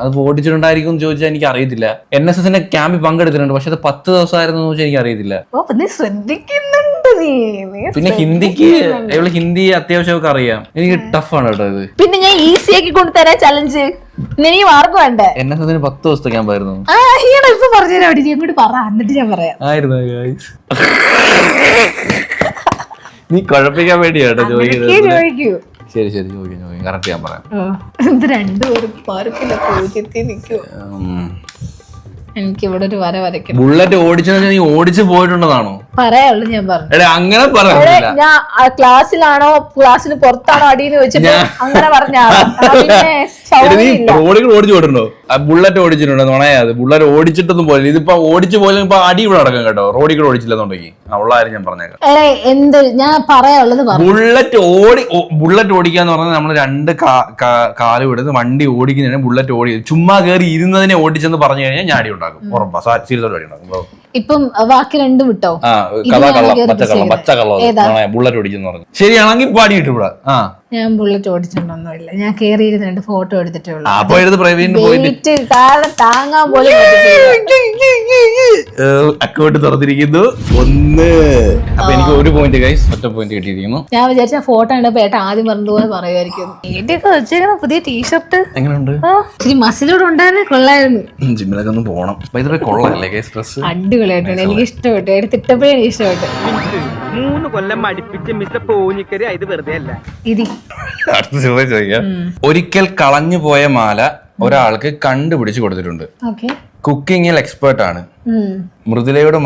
അത് ഓടിച്ചിട്ടുണ്ടായിരിക്കും എന്ന് ചോദിച്ചാൽ എനിക്ക് അറിയത്തില്ല. NSSന്റെ ക്യാമ്പിൽ പങ്കെടുത്തിട്ടുണ്ട്, പക്ഷെ അത് 10 ദിവസമായിരുന്നു എന്ന് ചോദിച്ചാൽ എനിക്ക് അറിയത്തില്ല. പിന്നെ ഹിന്ദിക്ക് ഇവള് ഹിന്ദി അത്യാവശ്യമൊക്കെ അറിയാം. എനിക്ക് ടഫാണ് കേട്ടോ ഇത്. പിന്നെ ഞാൻ ഈസി ആക്കി കൊണ്ടുതരാ ചലഞ്ച്. എനിക്ക് മാർക്ക് വേണ്ടേ? NSSന് 10 ദിവസത്തെ ക്യാമ്പായിരുന്നു. ഇപ്പൊ പറഞ്ഞുതരാം, ഇങ്ങോട്ട് പറ, എന്നിട്ട് ഞാൻ പറയാം. ആയിരുന്നു നീ കുഴപ്പിക്കാൻ വേണ്ടിയാട്ടോ ചോദിക്കുന്നത്. ശരി ശരി ചോദിക്കാം, കറക്റ്റ് ഞാൻ പറയാം. രണ്ടുപേരും പാർക്കില്ല, എനിക്ക് ഇവിടെ ഒരു വര വരയ്ക്കണം. ബുള്ളറ്റ് ഓടിച്ചെന്ന് നീ ഓടിച്ചു പോയിട്ടുണ്ടെന്നാണോ പറയാനുള്ളൂ? ഞാൻ പറഞ്ഞു അങ്ങനെ പറയാ. ഞാൻ ക്ലാസ്സിലാണോ ക്ലാസ്സിന് പുറത്താണോ അടിയെന്ന് വെച്ചിട്ട് അങ്ങനെ പറഞ്ഞാണോ? റോഡിൽ ഓടിച്ചു പോയിട്ടുണ്ടോ? ബുള്ളറ്റ് ഓടിച്ചിട്ടുണ്ടോ? നുണയാത്. ബുള്ളറ്റ് ഓടിച്ചിട്ടൊന്നും പോയില്ല. ഇതിപ്പോ ഓടിച്ചു പോയാലും ഇപ്പൊ അടി ഇവിടെ നടക്കും കേട്ടോ. റോഡിൽ കൂടെ ഓടിച്ചില്ലെന്നുണ്ടെങ്കിൽ ഉള്ള കാര്യം ഞാൻ പറഞ്ഞേക്കാം. എന്ത് ഞാൻ പറയാനുള്ളത് ബുള്ളറ്റ് ഓടിക്കാന്ന് പറഞ്ഞാൽ നമ്മള് 2 കാല് വിടുന്ന വണ്ടി ഓടിക്കുന്നതിന് ബുള്ളറ്റ് ഓടി ചുമ്മാ കയറി ഇരുന്നതിനെ ഓടിച്ചെന്ന് പറഞ്ഞു കഴിഞ്ഞാൽ ഞാൻ അടി ഉണ്ടാക്കും. ഉറപ്പാ, സീരിയസ് അടി ഉണ്ടാക്കും. ഇപ്പം ബാക്കി രണ്ടും വിട്ടോ? ബുള്ളറ്റ് ഓടിച്ചെന്ന് പറഞ്ഞു. ശരിയാണെങ്കിൽ പാടി കിട്ടൂടാ. ഞാൻ ബുള്ളറ്റ് ഓടിച്ചിട്ടൊന്നുമില്ല. ഞാൻ കേറി 2 ഫോട്ടോ എടുത്തിട്ടേ ഉള്ളൂ. താങ്ങാൻ പോലും അക്കൗണ്ട് തുറന്നിരിക്കുന്നു. 1. അപ്പൊ എനിക്ക് 1 പോയിന്റ് ഗൈസ്, ഒറ്റ പോയിന്റ് കിട്ടിയിരിക്കുന്നു. ഞാൻ വിചാരിച്ച ഫോട്ടോ കണ്ടപ്പോ ഏട്ടാ ആദ്യം പറഞ്ഞതുപോലെ പറയുമായിരിക്കും. ഏട്ടൊക്കെ വെച്ചേക്കുന്ന പുതിയ ടീഷർട്ട് എങ്ങനെയുണ്ട്? ഇച്ചിരി മസിലോട് ഉണ്ടായിരുന്നെ കൊള്ളായിരുന്നു. ജിമ്മിലൊക്കെ ഒന്ന് പോണം. കൊള്ളാല്ലേ ഗൈസ് ഡ്രസ്? അടിപൊളിയായിട്ടുണ്ട്, എനിക്ക് ഇഷ്ടപ്പെട്ടു. എടുത്തിട്ടപ്പോഴേ എനിക്ക് ഇഷ്ടപ്പെട്ടു. 3 കൊല്ലം അടുപ്പിച്ച് മിസ്റ്റർ പോഞ്ഞിക്കരി ഇത് വെറുതെ അല്ല. അടുത്ത ചോദ്യം ചോദിക്കാം. ഒരിക്കൽ കളഞ്ഞു പോയ മാല ഒരാൾക്ക് കണ്ടുപിടിച്ചു കൊടുത്തിട്ടുണ്ട്. കുക്കിങ്ങിൽ എക്സ്പേർട്ട് ആണ്. മൃദുലയുടെ